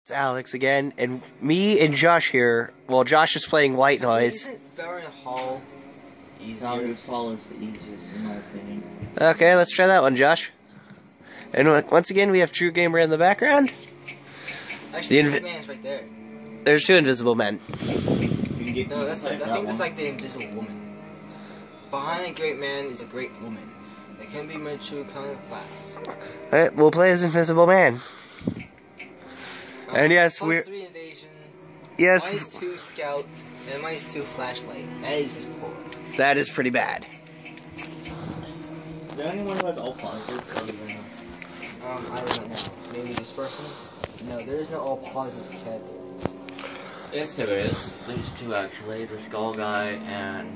It's Alex again, and me and Josh here. Well, Josh is playing White Noise. Isn't Farron Hall easier? Farron Hall is the easiest, in my opinion. Okay, let's try that one, Josh. And once again, we have True Gamer in the background. Actually, this man's right there. There's two invisible men. No, that's I think that's like the invisible woman. Behind a great man is a great woman. They can be my true kind of class. Alright, we'll play as Invisible Man. And yes, we're... +3 invasion. Yes. -2 scout. And -2 flashlight. That is just poor. That is pretty bad. Is there anyone who has all positive? I don't know. Maybe this person? No, there is no all positive cat there. Yes, there is. There's two actually. The skull guy and...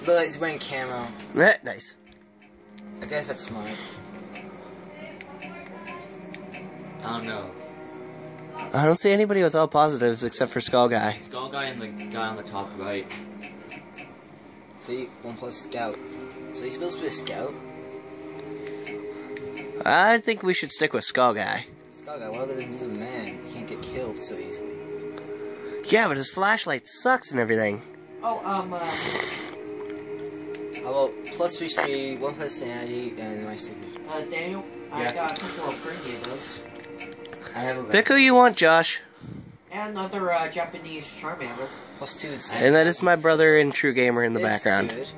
Look like he's wearing camo. Nice. I guess that's smart. I don't know. I don't see anybody with all positives except for Skull Guy. Skull guy and the guy on the top right. See, 1+ scout. So he's supposed to be a scout? I think we should stick with Skull Guy. Skull guy, what about this man? He can't get killed so easily. Yeah, but his flashlight sucks and everything. Oh, how about +3 speed, 1+ sanity, and my signature? Daniel, I got a couple of Grenadiers. I have a Pick who you want, Josh. And another Japanese Charmander. +2 insanity. And that is my brother and True Gamer in the background. Good.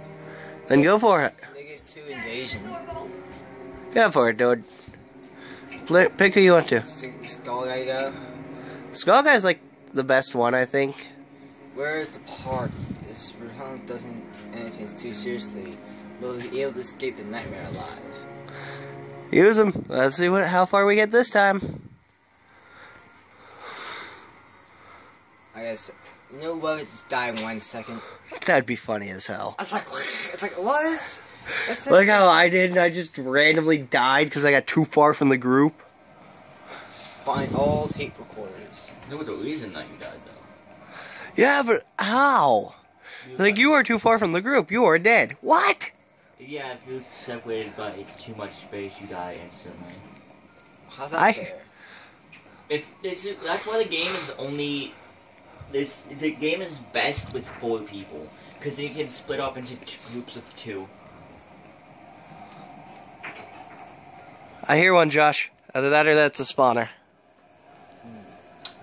Then go for it. -2 invasion. Go for it, dude. Pick who you want to. Skull guy go. Skull Guy's like the best one, I think. Where is the party? This Rohan doesn't take anything too seriously. Will he be able to escape the nightmare alive? Use him. Let's see how far we get this time. I guess, you know what, just die in 1 second. That'd be funny as hell. I was like, it's like, what? That's Like how I did, and I just randomly died because I got too far from the group. Find all tape recorders. There was a reason that you died, though. Yeah, but how? Like, you are too far from the group. You are dead. What? Yeah, if you're separated by too much space, you die instantly. How's that fair? That's why the game is only... The game is best with 4 people. Because you can split up into groups of 2. I hear one, Josh. Either that or that's a spawner.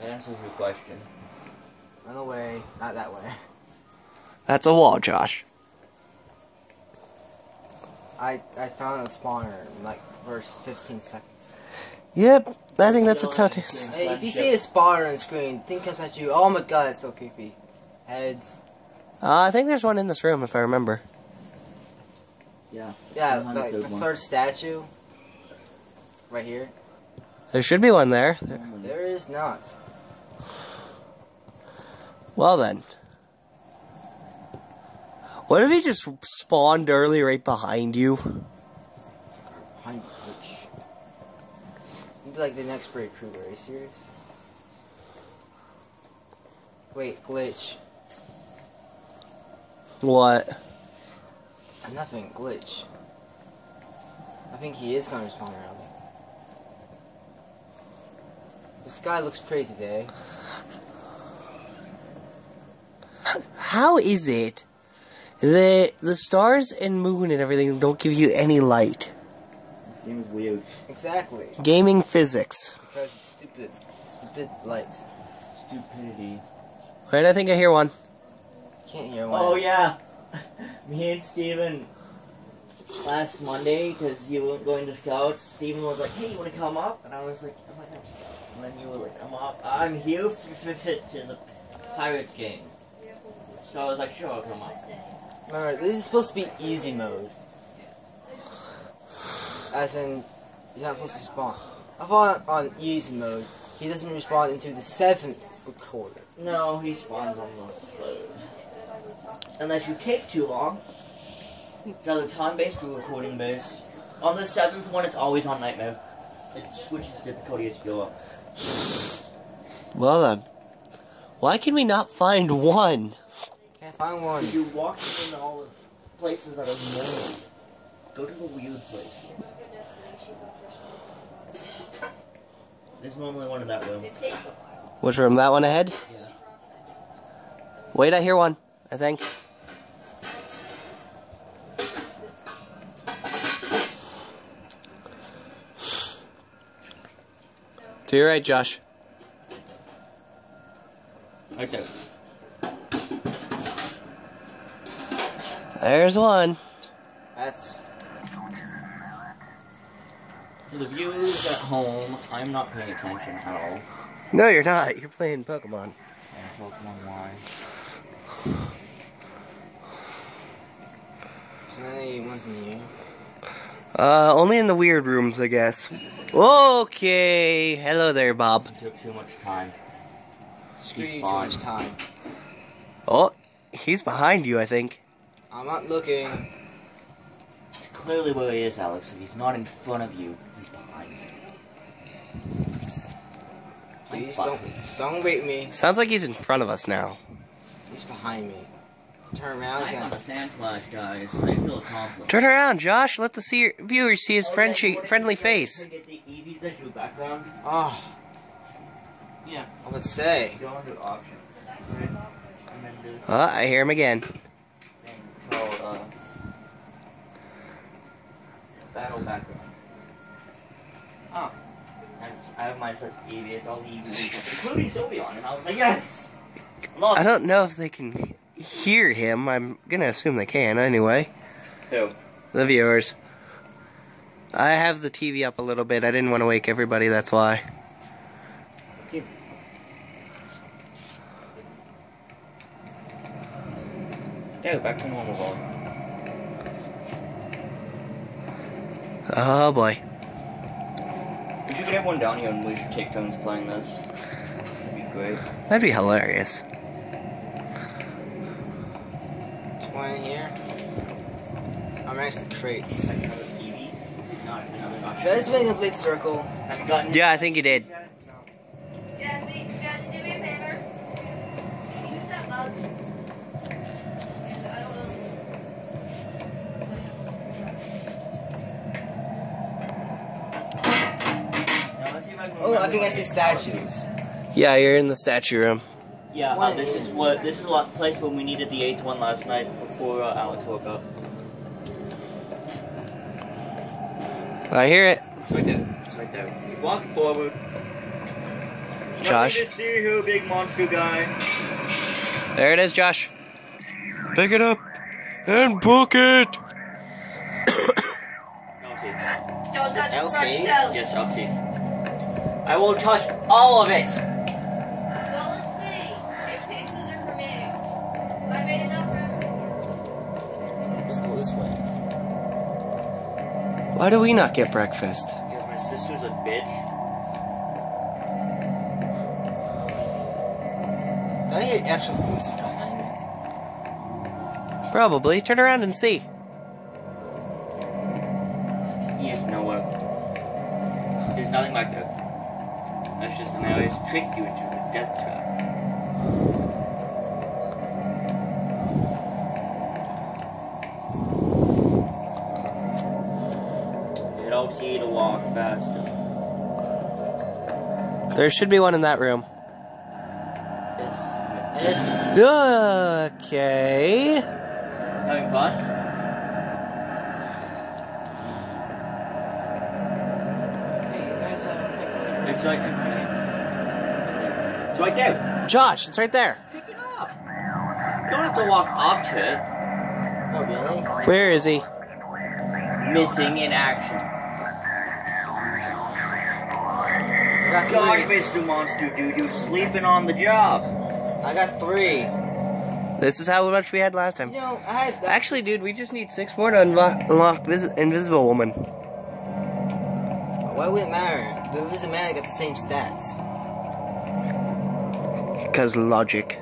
That answers your question. Run away. Not that way. That's a wall, Josh. I found a spawner in like the first 15 seconds. Yep, I think that's a tough. Hey, if you see a spawner on the screen, think comes at you. Oh my god, it's so creepy. Heads. I think there's one in this room, if I remember. Yeah. Yeah, like the third statue. Right here. There should be one there. There is not. Well then. What if he just spawned early right behind you? Behind glitch. You'd be like the next Freddy Krueger. Are you serious? Wait, glitch. What? Nothing, glitch. I think he is gonna spawn early. The sky looks pretty today. How is it that the stars and moon and everything don't give you any light? This game is weird. Exactly. Gaming physics. Because it's stupid. Stupid light. Stupidity. Right, I think I hear one. Can't hear one. Oh yeah! Me and Steven, last Monday, because you weren't going to Scouts, Steven was like, hey, you want to come up? And I was like, I'm not going to Scouts. And then you were like, I'm here for the Pirates game. So I was like, sure, I'll come up. Remember, this is supposed to be easy mode. As in, you're not supposed to spawn. I thought on easy mode, he doesn't respawn into the 7th recorder. No, he spawns on the third. Unless you take too long. It's either time-based or recording-based. On the 7th one, it's always on night mode. It switches difficulty as you go up. Well then. Why can we not find one? Can't find one. You walk in all the places that are known. Go to the weird place. There's normally one in that room. It takes a while. Which room? That one ahead? Yeah. Wait, I hear one, I think. To your right, Josh. Right there. There's one. That's... For the viewers at home, I'm not paying attention at all. No, you're not. You're playing Pokemon. And Pokemon Y. So many ones in here. Only in the weird rooms, I guess. Okay. Hello there, Bob. It took too much time. Screw He's you too fine. much time. Oh, he's behind you, I think. I'm not looking. It's clearly where he is, Alex. If he's not in front of you, he's behind you. Please don't rape me. Sounds like he's in front of us now. He's behind me. Turn around. I'm on a sand slash, guys. I feel accomplished. Turn around, Josh. Let the viewers see his friendly face. Get the EVs as your background. Oh. Yeah. I would say. Go under options. Right? And then there's Oh, I hear him again. a thing called battle background. Oh. And I have mine says EV. It's all EVs, including Sylveon. And I was like, yes. Look. I don't know if they can hear him. I'm gonna assume they can anyway. Who? The viewers. I have the TV up a little bit. I didn't want to wake everybody, that's why. Yeah, back to normal volume. Oh boy. We should get everyone down here and we should take turns playing this. That'd be great. That'd be hilarious. There's one in here. I'm next to crates. Another EV? Not another option. Let's make a complete circle. Have you gotten? Yeah, I think you did. Jasmine, do me a favor. Use that bug. And I don't know. Now, let's see if I can Oh, I remember think I what see it is. statues. Yeah, you're in the statue room. Yeah, this is a place where we needed the 8th one last night before Alex woke up. I hear it. Right there. It's right there. Keep walking forward. Josh. Nothing to see here, big monster guy. There it is, Josh. Pick it up and book it. Okay. Don't touch the LT? fresh toast. Yes, I'll see. I won't touch all of it. Well, let's see. If cases are for me. I made enough for everyone. Let's go this way. Why do we not get breakfast? Because my sister's a bitch. I think your actual face is behind me. Probably. Turn around and see. He is nowhere. There's nothing back there. That's just an area to trick you into a death trap. It helps you to walk faster. There should be one in that room. Yes. And there's... Okay. Having fun? Hey, you guys It's right there. It's right there. Josh, it's right there. Pick it up. You don't have to walk up to it. Oh, really? Where is he? Missing in action. I got Gosh, three. Mr. Monster Dude, you're sleeping on the job. I got 3. This is how much we had last time. You know, I had... Actually, dude, we just need 6 more to unlock Invisible Woman. Why would it matter? The Invisible Man got the same stats. Because logic.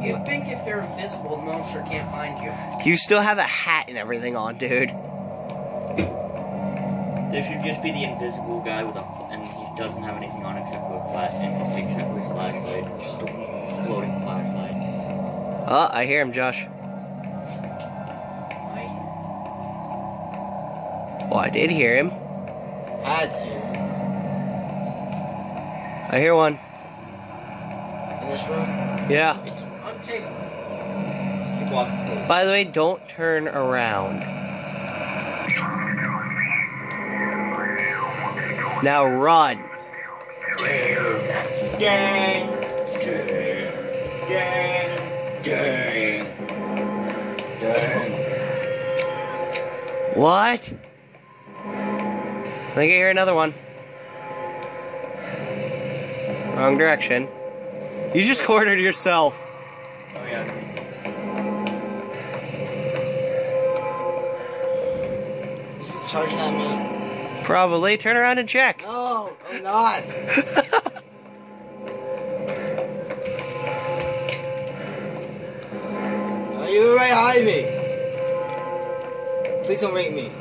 You'd think if you're invisible, the monster can't find you. You still have a hat and everything on, dude. There should just be the invisible guy with and he doesn't have anything on except for a except for his flashlight, just a floating flashlight. Oh, I hear him, Josh. Why? Oh, I did hear him. Had to. I hear one. In this room? Yeah. It's on the table. Just keep walking. By the way, don't turn around. Now run. Gang. Gang. Gang. Gang. Gang. What? I think I hear another one. Wrong direction. You just cornered yourself. Oh yeah. Is it charging at me? Probably. Turn around and check. No, I'm not. Oh, you were right behind me. Please don't rape me.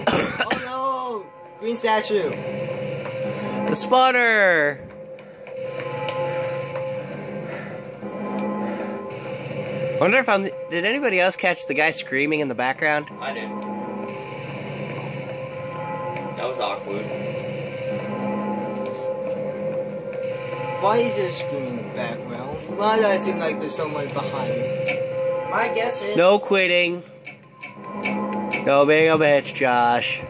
Oh no! Green statue. The spotter. Wonder if did anybody else catch the guy screaming in the background? I did. That was awkward. Why is there screaming in the background? Why does it seem like there's someone behind me? My guess is... No quitting. No being a bitch, Josh.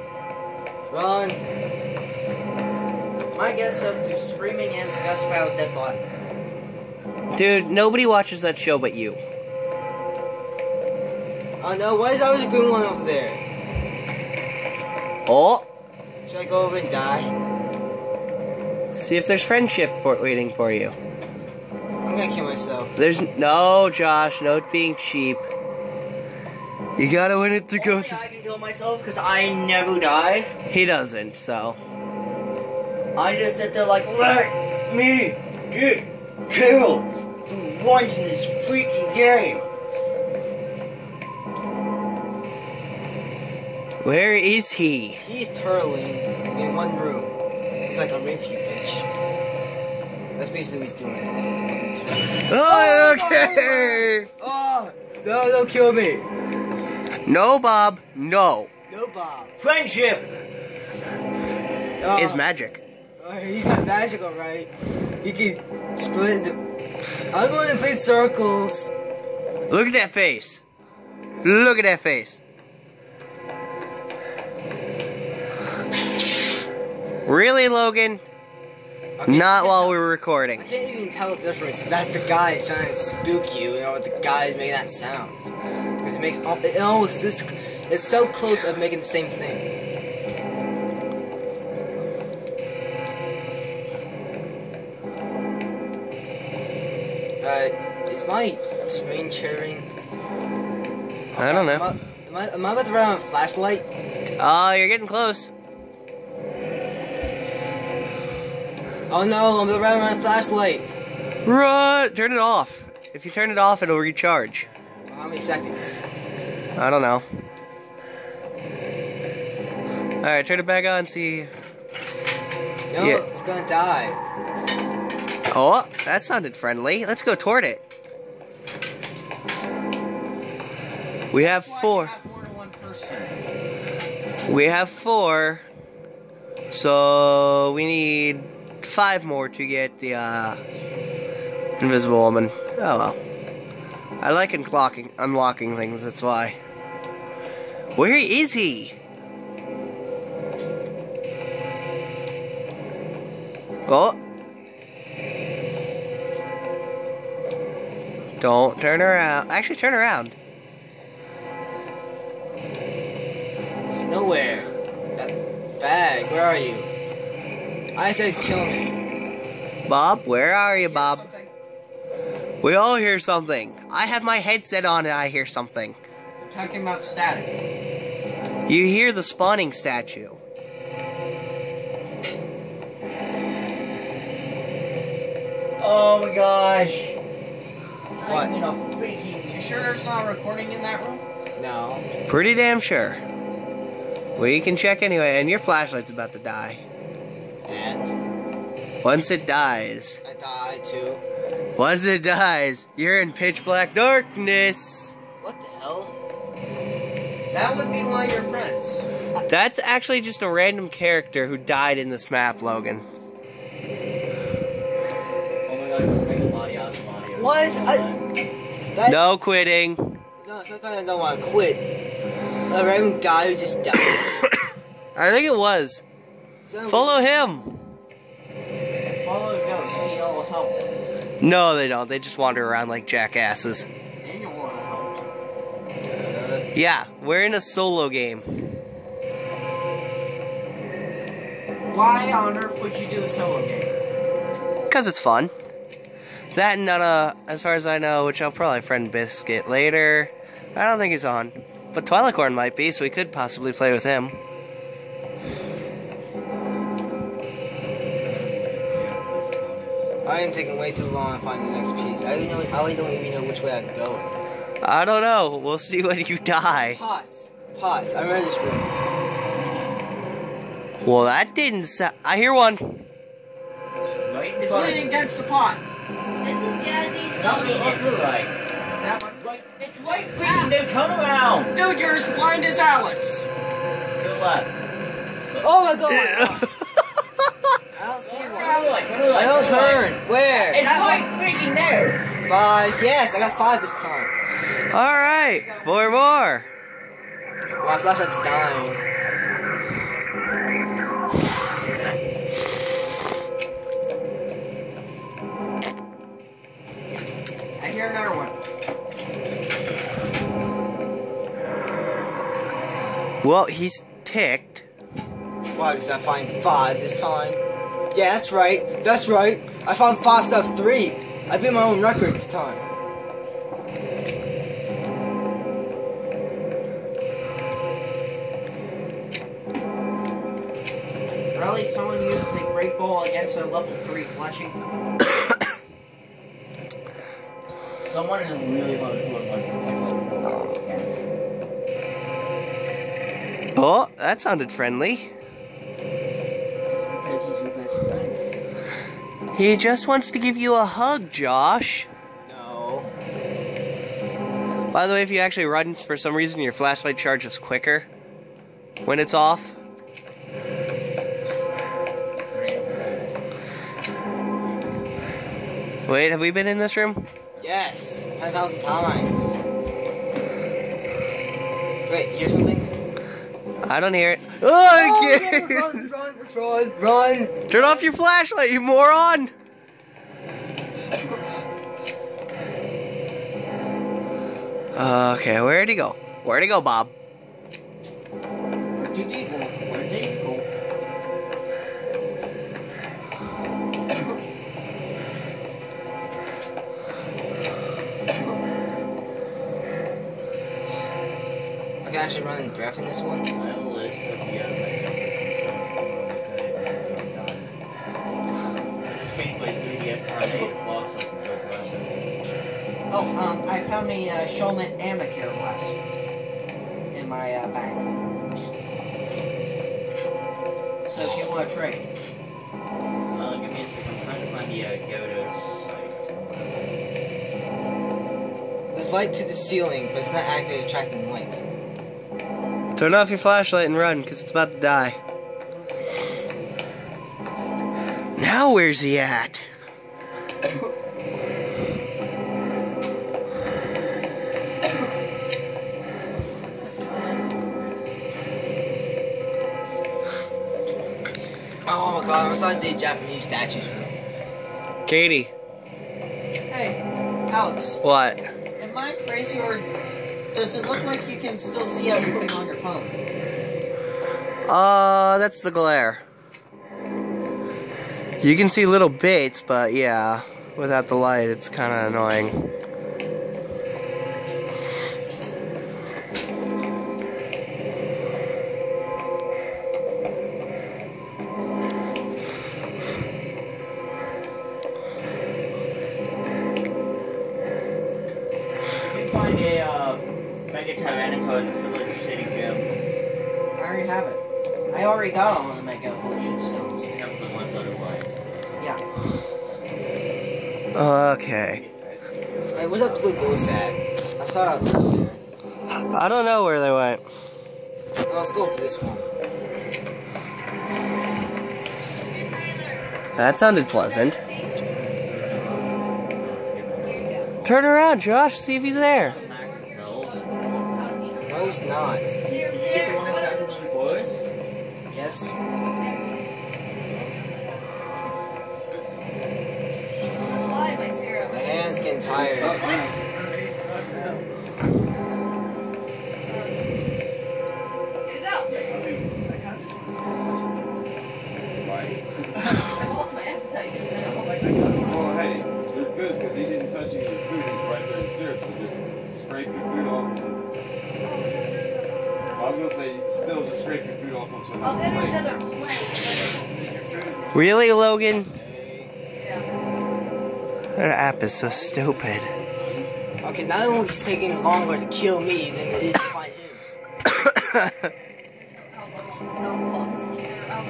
Run! My guess of the screaming is Gus found a dead body. Dude, nobody watches that show but you. Oh no, why is there always a green one over there? Oh! Should I go over and die? See if there's friendship waiting for you. I'm gonna kill myself. There's no, Josh, no being cheap. You gotta win it to go Only I can kill myself because I never die. He doesn't, so. I just sit there like, let me get killed once in this freaking game. Where is he? He's turtling in one room. He's like, I'm in for you, bitch. That's basically what he's doing. Fucking turtle. Oh, okay! Oh! No, don't kill me! No, Bob, no. No, Bob. Friendship. Oh, Is magic. oh, he's got magic, alright. He can split into... I'm going to play circles. Look at that face. Look at that face. Really, Logan? Okay, Not while we were recording. I can't even tell the difference if that's the guy trying to spook you, or the guy making that sound. Because it makes it almost this. It's so close of making the same thing. Is my screen sharing? I don't know. Am I about to run on a flashlight? Oh, you're getting close. Oh no, I'm about to run on a flashlight. Run! Turn it off. If you turn it off, it'll recharge. How many seconds? I don't know. Alright, turn it back on, see. No, Yeah. it's gonna die. Oh, that sounded friendly. Let's go toward it. We have Why do you 4. have more than one person? We have 4. So we need 5 more to get the Invisible Woman. Oh well. I like unlocking things, that's why. Where is he? Oh. Don't turn around. Actually, turn around. It's nowhere. That fag, where are you? I said kill me. Bob, where are you, Bob? We all hear something. I have my headset on and I hear something. I'm talking about static. You hear the spawning statue. Oh my gosh. What? I'm in a freaking... You sure there's not a recording in that room? No. Pretty damn sure. We can check anyway, and your flashlight's about to die. And Once it dies, I died too. once it dies, you're in pitch black darkness. What the hell? That would be one of your friends. That's actually just a random character who died in this map, Logan. Oh my god, just make a body out of body. What? No quitting. No, it's not that I don't want to quit. A random guy who just died. I think it was. Follow him. Follow a ghost, he'll help. No, they don't. They just wander around like jackasses. And you'll want to help. Yeah, we're in a solo game. Why on earth would you do a solo game? Because it's fun. That and as far as I know, which I'll probably friend Biscuit later. I don't think he's on. But Twilicorn might be, so we could possibly play with him. I am taking way too long to find the next piece. I don't even know which way I'm going. I don't know. We'll see when you die. Pots. Pots. I remember this room. Well, that didn't sound... I hear one. Right in It's front of leaning you. against the pot. This is Jazzy's Tell me going what's in. the right. That one. Right. It's right freaking there. Turn around. Dude, you're as blind as Alex. To the left. Oh my god! I don't see Turn one. right. Turn right. I don't turn. Where? It's right freaking there. 5. Yes, I got 5 this time. Alright, 4 more. My flashlight's dying. I hear another one. Well, he's ticked. Why? Because I find 5 this time. Yeah, that's right. That's right. I found 5 instead of 3. I beat my own record this time. Really, someone used a great ball against a level 3 fletching. Someone is really hardcore wants to catch up. Oh, that sounded friendly. Because he's your best friend. He just wants to give you a hug, Josh. No. By the way, if you actually run, for some reason, your flashlight charges quicker when it's off. Wait, have we been in this room? Yes. 10,000 times. Wait, you hear something? I don't hear it. Oh, okay. Run! Turn off your flashlight, you moron! Okay, where'd he go? Where'd he go, Bob? Where did he go? Where did he go? I can actually run breath in this one. I have a list of the Just change my 3DS time to 8 o'clock so I can joke around with it. Oh, I found a Showman and a Care Blast in my bag. So if you want to trade. Give me a second. I'm trying to find the Gyarados site. There's light to the ceiling, but it's not actually attracting light. Turn off your flashlight and run, because it's about to die. Now where's he at? Oh my god, I saw the Japanese statues room. Katie. Hey, Alex, What? am I crazy or does it look like you can still see everything on your phone? That's the glare. You can see little bits, but yeah, without the light, it's kind of annoying. Find a Mega Tyranitar in the Silver Shady Gym. I already have it. I already got all of the Mega Evolution Stones. Except for the ones otherwise. Yeah. Okay. Hey, what's up to the ghost at? I saw it. I don't know where they went. let's go for this one. That sounded pleasant. Turn around, Josh. See if he's there. No. No, he's not. Get the one that starts with the chorus? Yes. Why my syrup? My hand's getting tired. Get it out. I lost my appetite just now. Oh, hey, it's good because he didn't touch any of your food. He's right there in syrup, so just scrape your food off. I was going to say, still just scrape your food off onto I'll another get plate. another plate. Really, Logan? Yeah. That app is so stupid. Okay, now he's taking longer to kill me than it is to find him.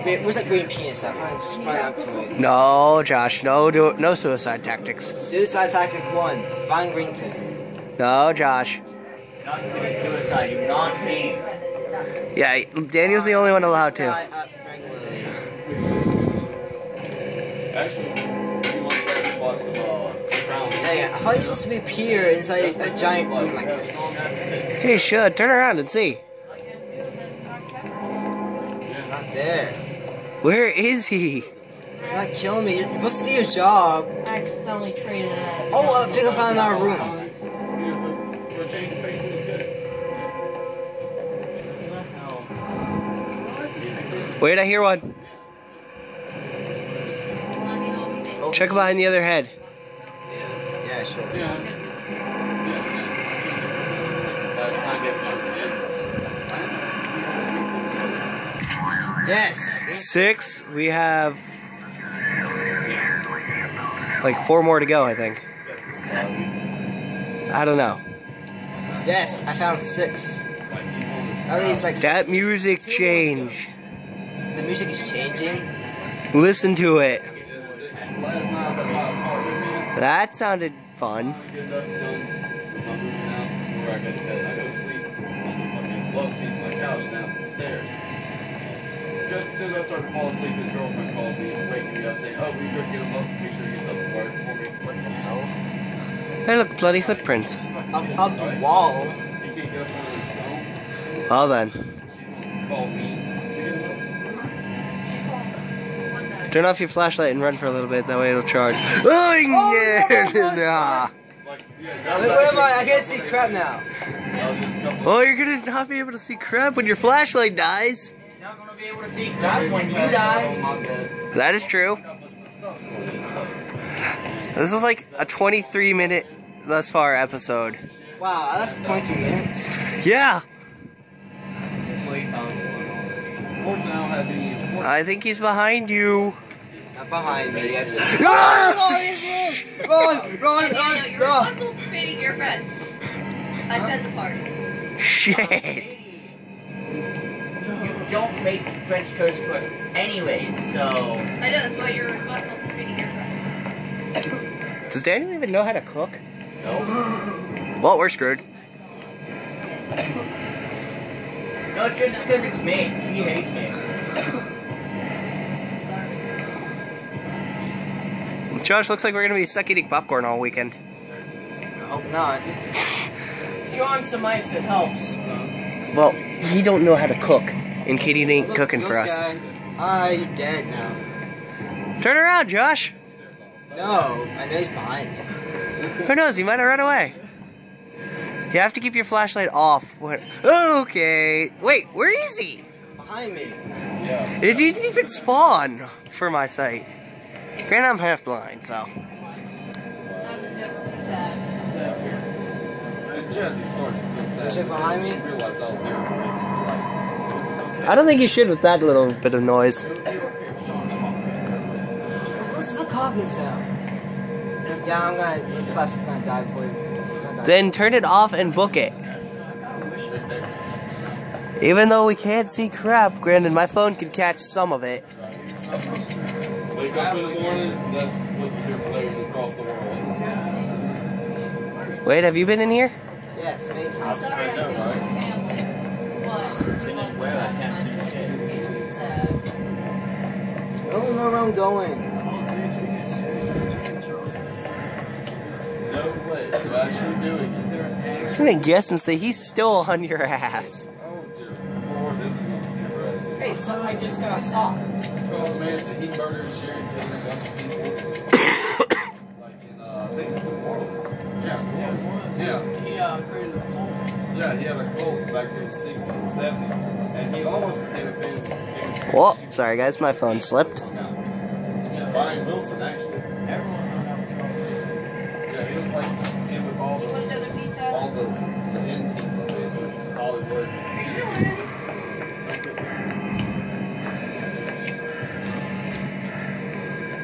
Wait, where's that green penis at? I'm gonna just run up to it. No, Josh. No suicide tactics. Suicide tactic 1. Find green thing. No, Josh. You're not committing suicide. You're not me. Yeah, Daniel's the only one allowed to. Die up regularly. Actually, you want to watch some Crown. Hey, I thought you were supposed to be Peter inside a giant room like this. He should. Turn around and see. He's not there. Where is he? He's not killing me. You're supposed to do your job. Accidentally traded that. Oh, I think I found our room. For a change of pace, it was good. Wait, I hear one. Check behind the other head. Yeah, sure. That's not good for Yes. 6. We have like 4 more to go, I think. I don't know. Yes, I found 6. At least like That music change. the music is changing. Listen to it. last night I was at my apartment. That sounded fun. Good enough done. I'm moving out before I go to bed. I go to sleep on the fucking love seat on my couch now upstairs. Just as soon as I start to fall asleep, his girlfriend calls me and wakes me up saying, "Oh, we go get him up. Make sure he gets up to work for me." What the hell? Hey, look, bloody footprints. Up the wall. He can't get up on his own. Well then, She's gonna call me to get him up. turn off your flashlight and run for a little bit. That way it'll charge. Oh, nah. Like, yeah, that was Where am I? I actually- can't see crap now. That was just a couple. Oh, you're gonna not be able to see crap when your flashlight dies. You're not gonna be able to see crap when you die. On my bed. That is true. Got a bunch of stuff stored in this place. This is like a 23-minute thus far episode. Wow, that's 23 minutes. Yeah, Fortunately, I don't have any. I think he's behind you. It's not behind me. That's it. Ah! Run, Daniel, run, you're run. responsible for feeding your friends. I fed the party. Shit. You don't make French toast to us anyways, so... I know, that's why you're responsible for feeding your friends. Does Daniel even know how to cook? No. Well, we're screwed. No, it's just because it's me. She hates me. Josh, looks like we're gonna be stuck eating popcorn all weekend. I hope not. John some ice, it helps. Well, he don't know how to cook, and Katie ain't Look, cooking for ghost us. guy. Ah, you're dead now. Turn around, Josh. No, I know he's behind me. Who knows? He might have run away. You have to keep your flashlight off. What? Okay. Wait, where is he? Behind me. It didn't even spawn for my sight. Granted, I'm half blind, so. Jesse started to feel sad. Check behind me. She realized I was there. I don't think you should with that little bit of noise. What's the coughing sound? Yeah, I'm gonna. The flash is gonna die before it's gonna die. Then turn it off and book it. Even though we can't see crap, granted, my phone can catch some of it. Wake up in the morning, that's what you're playing across the world. Wait, have you been in here? Yes, many times. Sorry I killed your family. But Depending where I can't see shit. I don't know where I'm going. No way. They're actually doing it. I'm gonna guess and say he's still on your ass. Oh, dear Lord, this is going to be interesting. Hey, so I just got a sock. Oh, man, so he murdered Sherry Taylor, a bunch of people. Like in, I think it's the world. Yeah. Yeah. He created a cult. Yeah, he had a cult back there in the 60s and 70s. And he almost became a famous. Whoa, sorry guys, my phone slipped. Brian Wilson, actually. Everyone hung out with Trump. Yeah, he was like in with all You want the another piece, Tyler? end people, basically. Hollywood.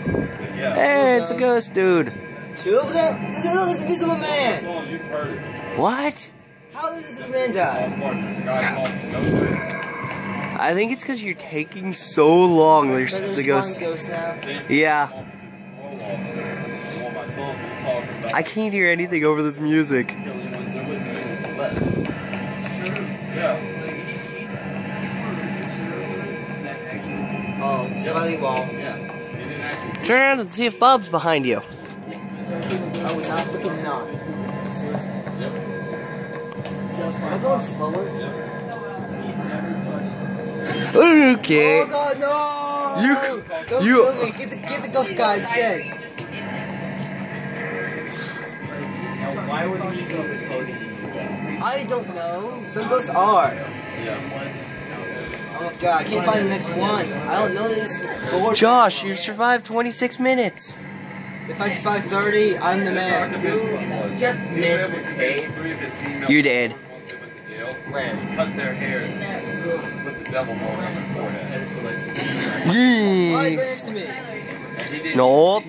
But yeah. Hey, it's a ghost dude. 2 of them? This is Invisible As Man. long as you've heard it. What? How did this man die? There's a guy talking ghost. I think it's because you're taking so long. There's So the there's ghost. one ghost now. Yeah. I can't hear anything over this music. Yeah. Oh, volleyball. Yeah. He didn't actually. Turn around and see if Bob's behind you. I would not freaking not. Am I going slower? Okay. Oh god, no! You- Don't you- kill me. Get the ghost guy instead. Now, why would we use the coding to do that? I don't know. Some ghosts are. Yeah. Oh god, I can't find the next one. I don't know this board. Josh, you survived 26 minutes. If I can find 30, I'm the man. Just missed the tape. You did. Where? Cut their hair and put the devil horn on their forehead. Oh, he's right next to me. And he didn't. No.